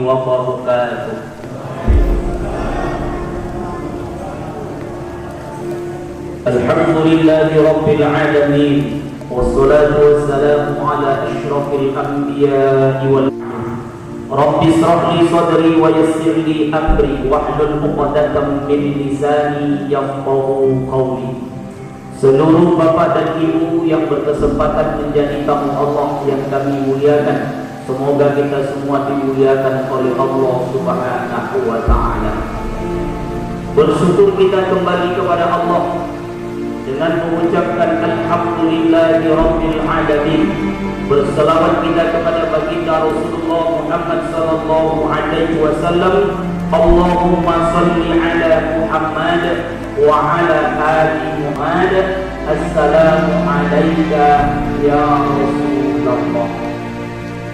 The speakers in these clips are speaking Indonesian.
wabarakatuh. Alhamdulillahi rabbil alamin, wassalatu wassalamu ala asyrafil anbiya'i wal Rabbi israh li sadri wa yassir li amri wahlul 'uqdatam min lisani yafqahu qawli. Seluruh bapak dan ibu yang berkesempatan menjadi tamu Allah yang kami muliakan, semoga kita semua dimuliakan oleh Allah Subhanahu wa ta'ala. Bersyukur kita kembali kepada Allah dengan mengucapkan alhamdulillahi rabbil alamin. Berselawat kita kepada baginda Rasulullah Muhammad sallallahu alaihi wasallam. Allahumma salli ala Muhammad wa ala ali Muhammad. Assalamu alayka ya Rasulullah.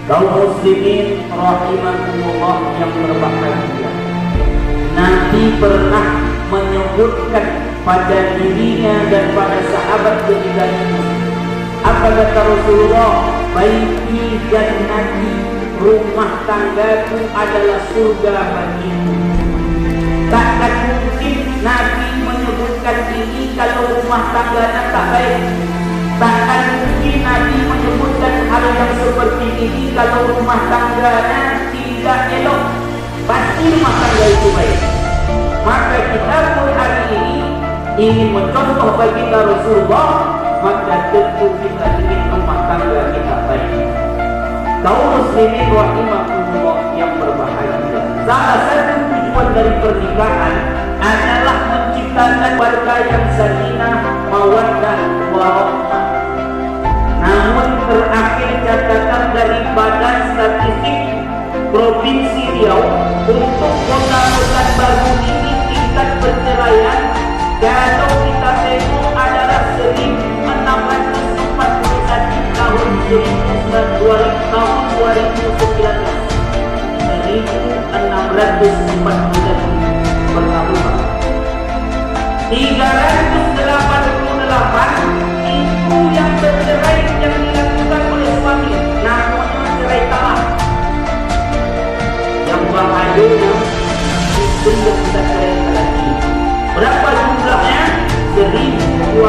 Kaum muslimin rahimakumullah yang berbahagia, Nabi pernah menyebutkan pada dirinya dan pada sahabat ketiganya. Apa kata Rasulullah? Baiti jannati, rumah tanggaku adalah surga bagiku. Takkan mungkin Nabi menyebutkan ini kalau rumah tangganya tak baik. Takkan mungkin Nabi menyebutkan hal yang seperti ini kalau rumah tangganya tidak elok. Pasti rumah tangga itu baik. Maka kita pun hari ini ingin mencontoh baginda Rasulullah, maka tentu kita ingin rumah tangga kita baik. Kaum muslimin rahimakumullah yang berbahagia, salah satu tujuan dari pernikahan adalah menciptakan keluarga yang sakinah, mawaddah, warahmah. Namun terakhir catatan dari Badan Statistik Provinsi Riau, untuk Kota Pekanbaru ini tingkat perceraian kalau kita tengok adalah 1.641 tahun 1641 bertahun. 388 itu yang bercerai yang dilakukan oleh suami, namanya cerai talak. Yang bahayanya istri yang kita cerai lagi. Berapa jumlahnya? 1.253.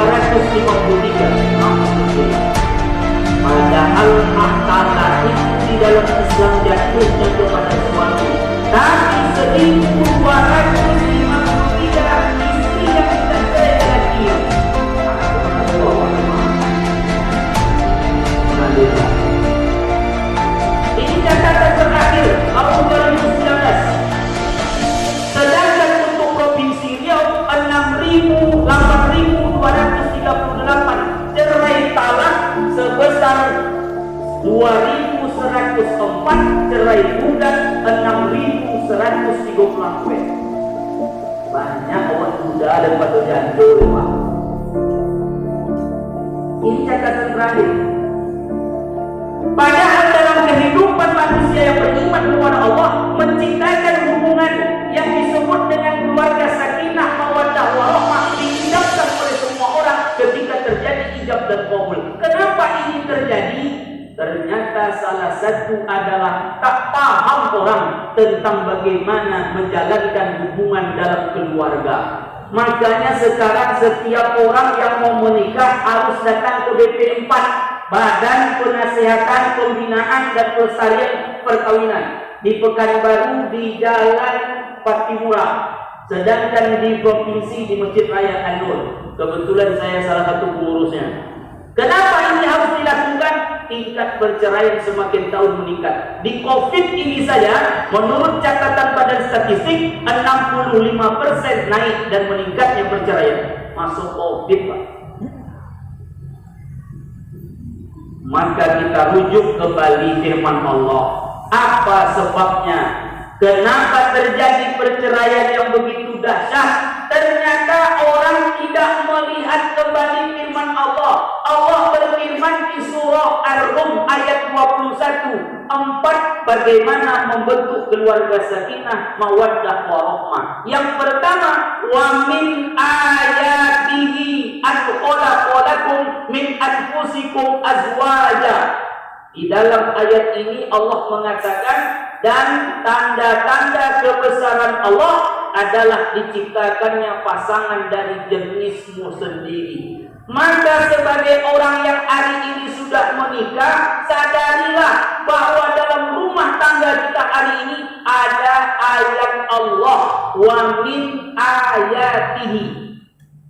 Padahal hak talak itu di dalam Islam jatuhnya kepada suami. Tapi 1.253 istri yang kita cerai lagi. Ini catatan terakhir tahun 2019. Sedangkan untuk Provinsi Riau 8.238 cerai talak sebesar 2.104, cerai budak 6.130. Banyak awak muda dan patut jandul, Pak. Ini catatan terakhir. Padahal dalam kehidupan manusia yang beriman kepada Allah, menciptakan hubungan yang disebut dengan keluarga sakinah, mawaddah, warahmah diidamkan oleh semua orang ketika terjadi ijab dan qabul. Kenapa ini terjadi? Ternyata salah satu adalah tak paham orang tentang bagaimana menjalankan hubungan dalam keluarga. Makanya sekarang setiap orang yang mau menikah harus datang ke BP 4, Badan Penasihatan Pembinaan dan Pelestarian Perkawinan, di Pekanbaru di Jalan Patimura. Sedangkan di provinsi di Masjid Raya An-Nur. Kebetulan saya salah satu pengurusnya. Kenapa ini harus dilakukan? Tingkat perceraian semakin tahun meningkat. Di COVID ini saja, menurut catatan Badan Statistik, 65% naik dan meningkatnya perceraian. Masuk COVID, Pak. Maka kita rujuk kembali firman Allah. Apa sebabnya? Kenapa terjadi perceraian yang begitu dahsyat? Ternyata orang tidak melihat kembali firman Allah. Allah berfirman di surah Ar-Rum ayat 21, 4, bagaimana membentuk keluarga sakinah, mawaddah, warahmah. Yang pertama, wa min ayatihi an khalaqa lakum min anfusikum azwaja. Di dalam ayat ini Allah mengatakan, dan tanda-tanda kebesaran Allah adalah diciptakannya pasangan dari jenismu sendiri. Maka sebagai orang yang hari ini sudah menikah, sadarilah bahwa dalam rumah tangga kita hari ini ada ayat Allah, wa min ayatihi.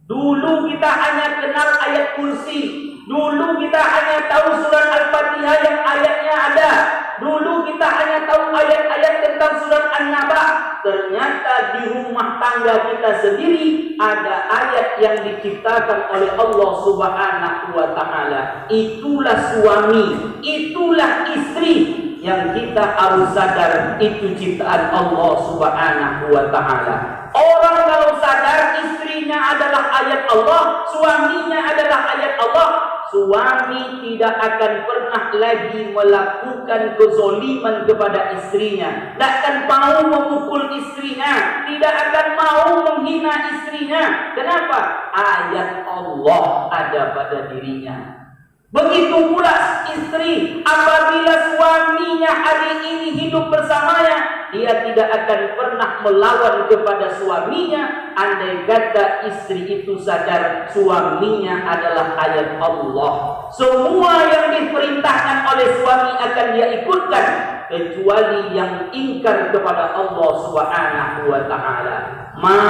Dulu kita hanya kenal ayat kursi. Dulu kita hanya tahu surat Al-Fatihah yang ayatnya ada. Dulu kita hanya tahu ayat-ayat tentang surat An-Naba. Ternyata di rumah tangga kita sendiri ada ayat yang diciptakan oleh Allah Subhanahu wa Ta'ala. Itulah suami, itulah istri yang kita harus sadar itu ciptaan Allah Subhanahu wa Ta'ala. Orang kalau sadar istrinya adalah ayat Allah, suaminya adalah ayat Allah, suami tidak akan pernah lagi melakukan kezoliman kepada istrinya, tidak akan mau memukul istrinya, tidak akan mau menghina istrinya. Kenapa? Ayat Allah ada pada dirinya. Begitu pula istri, apabila suaminya hari ini hidup bersamanya, dia tidak akan pernah melawan kepada suaminya, andai kata istri itu sadar suaminya adalah ayat Allah. Semua yang diperintahkan oleh suami akan dia ikutkan, kecuali yang ingkar kepada Allah Subhanahu wa Ta'ala. Ma,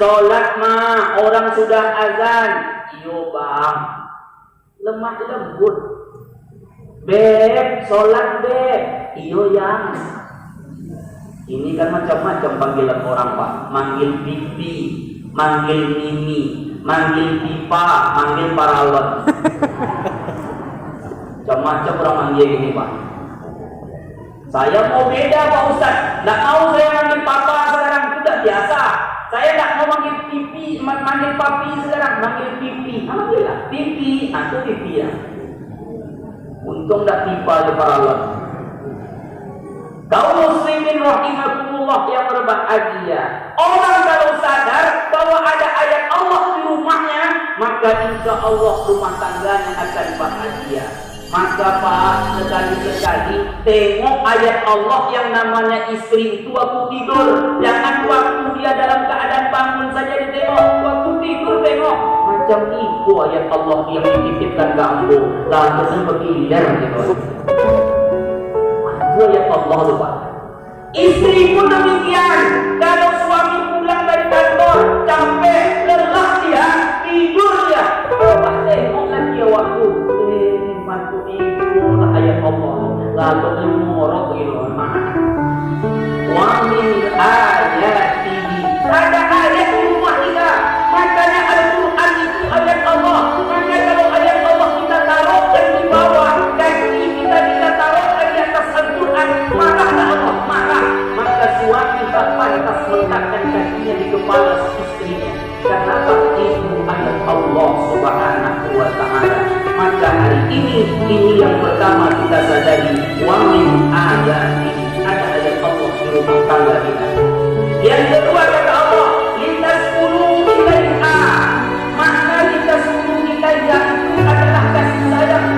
sholat ma, orang sudah azan. Iyo bang, lemah lembut. Beb, sholat beb. Iyo yang. Ini kan macam-macam panggilan orang pak. Manggil pipi, manggil mimi, manggil pipa, manggil paralon. Macam-macam orang manggil ini pak. Saya mau beda pak Ustaz. Tidak mau saya manggil papa sekarang, sudah biasa. Saya tidak mau manggil pipi, manggil papi sekarang, manggil pipi. Manggil lah pipi, atau pipi ya. Untung tidak pipa di paralon. Kaum muslimin rahimakumullah yang berbahagia, orang kalau sadar bahwa ada ayat Allah di rumahnya, maka insya Allah rumah tangganya akan bahagia. Maka pak, sekali-sekali tengok ayat Allah yang namanya istri itu waktu tidur. Jangan waktu dia dalam keadaan bangun saja ditengok. Waktu tidur tengok. Macam itu ayat Allah yang dititipkan kamu. Lalu bergilir gitu. Itu ayat Allah lupa. Istri pun demikian. Kalau suami pulang dari kantor capek, lelah dia, tidur dia. Coba tengok lagi waktu mantu itu ayat Allah. Lalu mengorok gitu. Wa min ayatihi. Ada ayat di rumah kita. Makanya Al-Quran itu ayat Allah. Maka kalau ayat Allah kita taruh di bawah, kaki kita taruh di atas Al-Quran, marahlah Allah, marah. Maka suami tak pantas meletakkan kakinya di kepala istrinya. Kenapa? Itu ayat Allah Subhanahu wa Ta'ala. Maka hari ini yang pertama kita sadari, wa min ayatihi. Ada ayat Allah di rumah tangga kita. Yang kedua kata Allah, litaskunu ilaiha. Maka litaskunu ilaiha itu adalah kasih sayang.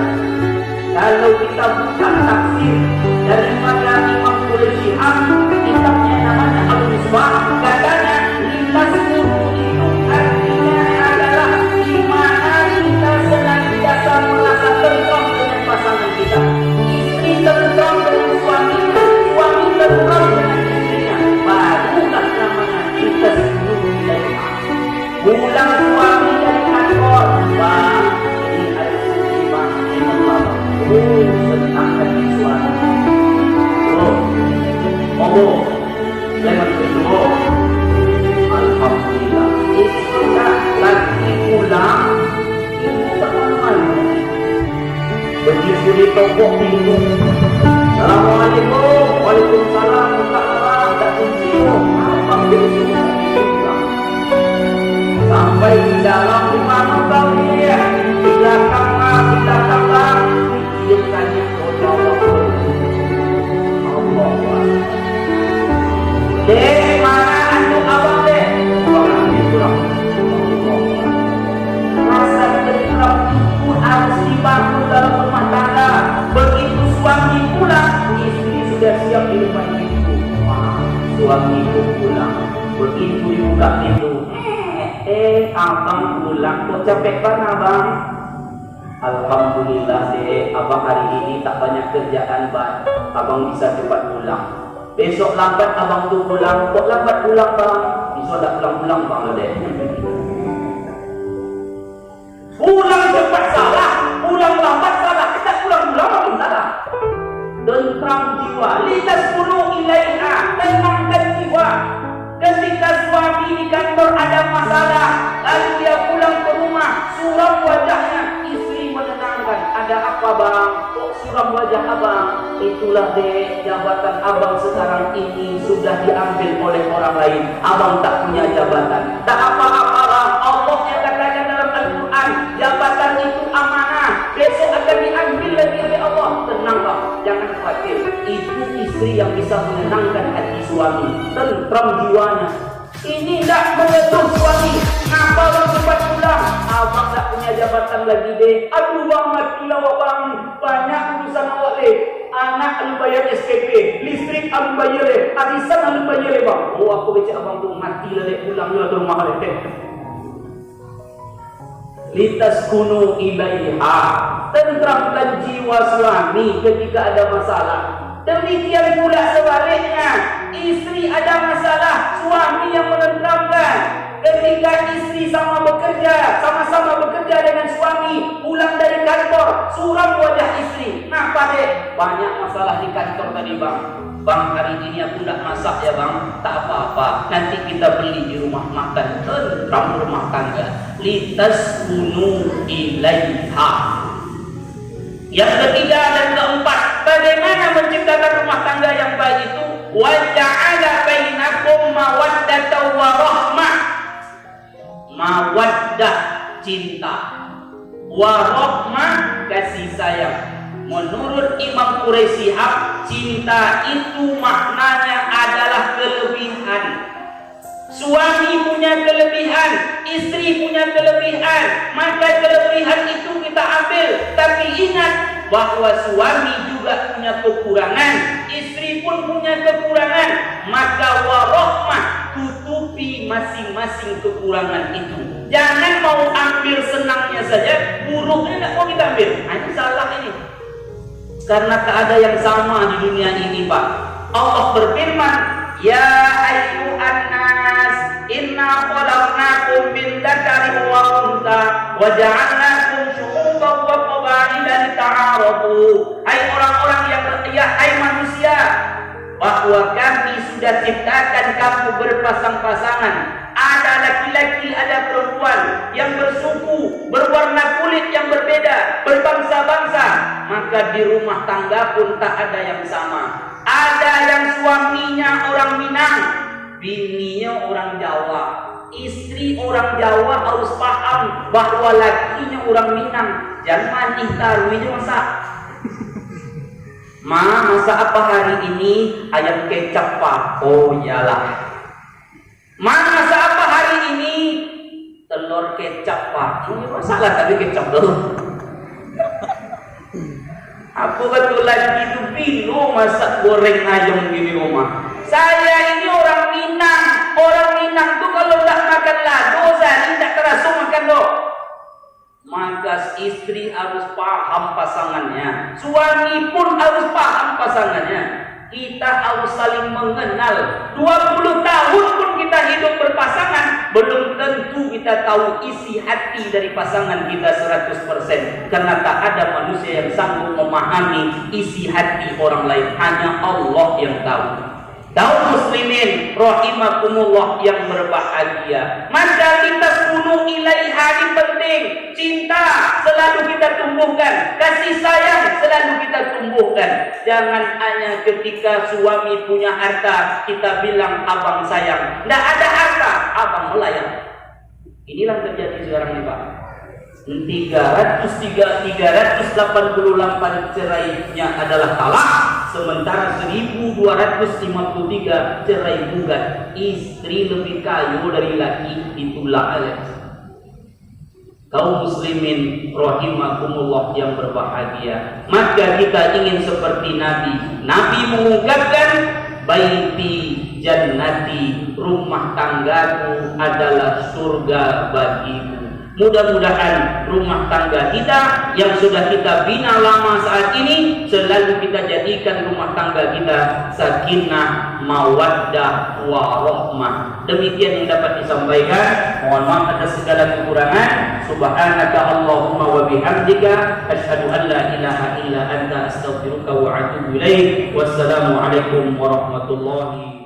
Kalau kita buka tafsir daripada Imam Quraish Shihab, kitabnya namanya Al-Misbah, katanya litaskunu itu artinya adalah di mana kita senantiasa merasa tentram dengan pasangan kita. Istri tentram dengan suaminya, suami tentram dengan istrinya. Barulah namanya litaskunu ilaiha. Pulang suami dari kantor, bang, ini ada suci bang, ini Allah. Senang hati suami. Oh, lewat kedua. Alhamdulillah. Istrinya lagi pulang, ibu tak malu. Begitu di toko pintu. Assalamualaikum, waalaikumsalam, waalaikumsalam, tak kunci. Alhamdulillah. Sampai di dalam di mana kami ya? Di belakang lah, di belakang lah. Dia tanya, Allah. Dek, mana anu abang dek? Orang dia pulang. Rasa tentram itu harus dibangun dalam rumah tangga. Begitu sudah siap di depan pintu. Suami itu pulang. Begitu dibuka pintu, abang pulang. Kok capek banget abang? Alhamdulillah deh, abang hari ini tak banyak kerjaan bang. Abang bisa cepat pulang. Besok lambat abang tuh pulang. Kok lambat pulang bang? Besok tak pulang-pulang bang deh. Pulang cepat salah, pulang lambat salah. Kita pulang-pulang abang salah. Tentram jiwa, litas kuno ilaiha, tenangkan jiwa. Ketika suami di kantor ada masalah, lalu dia pulang ke rumah, suram wajahnya, istri menenangkan. Ada apa bang? Kok suram wajah abang? Itulah deh, jabatan abang sekarang ini sudah diambil oleh orang lain. Abang tak punya jabatan. Tak apa-apa bang, Allah yang katakan dalam Al-Quran, jabatan itu amanah, besok akan diambil lagi oleh Allah. Tenang bang, jangan khawatir. Itu istri yang bisa menenangkan hati suami, tentram jiwanya. Ini tidak mengetuk suami. Kenapa bang cepat pulang? Abang tak punya jabatan lagi deh. Aduh bang, matilah bang. Banyak urusan awak deh. Anak lu bayar SPP, listrik lu bayar deh, arisan lu bayar deh bang. Oh aku baca abang tuh mati lah deh, pulang juga ke rumah deh. Litas kuno ilaiha, tentramkan jiwa suami ketika ada masalah. Demikian pula sebaliknya, istri ada masalah, suami yang menenteramkan. Ketika istri sama bekerja dengan suami, pulang dari kantor, suram wajah istri. Kenapa deh? Banyak masalah di kantor tadi bang. Bang hari ini aku tidak masak ya bang. Tak apa-apa, nanti kita beli di rumah makan. Tentram rumah tangga. Litas kunu ilaiha. Yang ketiga dan keempat, bagaimana menciptakan rumah tangga yang baik itu? Wa ja'ala bainakum mawaddatan wa rahmah. Mawaddah cinta, wa rahmah kasih sayang. Menurut Imam Quraisy Shihab, cinta itu maknanya adalah kelebihan. Suami punya kelebihan, istri punya kelebihan, maka kelebihan itu kita ambil. Tapi ingat bahwa suami juga punya kekurangan, istri pun punya kekurangan. Maka warahmah, tutupi masing-masing kekurangan itu. Jangan mau ambil senangnya saja, buruknya tidak mau kita ambil. Ini salah ini. Karena tak ada yang sama di dunia ini pak. Allah berfirman, ya ayyuhan nas, inna khalaqnakum min dzakarin wa untha wa ja'alnakum syu'uban wa qabaila lita'arafu. Hai orang-orang yang hai manusia, bahwa kami sudah ciptakan kamu berpasang-pasangan. Ada laki-laki, ada perempuan yang bersuku, berwarna kulit yang berbeda, berbangsa-bangsa. Maka di rumah tangga pun tak ada yang sama. Ada yang suaminya orang Minang, bininya orang Jawa. Istri orang Jawa harus paham bahwa lakinya orang Minang. Jangan manih taruhnya masak. Ma, masak apa hari ini? Ayam kecap pak. Oh iyalah. Ma, masak apa hari ini? Telur kecap pak. Ini masalah tadi kecap dulu. Aku betul lagi itu bingung masak goreng ayam gini rumah. Saya ini orang Minang. Orang Minang tuh kalau tak makan lado, saya tidak terasa makan loh. Maka istri harus paham pasangannya, suami pun harus paham pasangannya. Kita harus saling mengenal. 20 tahun pun kita hidup berpasangan, belum tentu kita tahu isi hati dari pasangan kita 100%. Karena tak ada manusia yang sanggup memahami isi hati orang lain, hanya Allah yang tahu. Kaum muslimin rahimakumullah yang berbahagia, maka kita kuno ilaiha ini penting. Cinta selalu kita tumbuhkan, kasih sayang selalu kita tumbuhkan. Jangan hanya ketika suami punya harta kita bilang abang sayang. Tidak ada harta, abang melayang. Inilah terjadi sekarang ini pak. 388 cerainya adalah talak, sementara 1253 cerai gugat. Istri lebih kaya dari laki ditolak. Kaum muslimin rahimakumullah yang berbahagia, maka kita ingin seperti Nabi. Nabi mengungkapkan, baiti jannati, rumah tanggaku adalah surga bagimu. Mudah-mudahan rumah tangga kita yang sudah kita bina lama saat ini selalu kita jadikan rumah tangga kita sakinah, mawaddah, warahmah. Demikian yang dapat disampaikan. Mohon maaf atas segala kekurangan. Subhanaka Allahumma wa bihamdika asyhadu an la ilaha illa anta astaghfiruka wa atubu ilaik. Wassalamualaikum warahmatullahi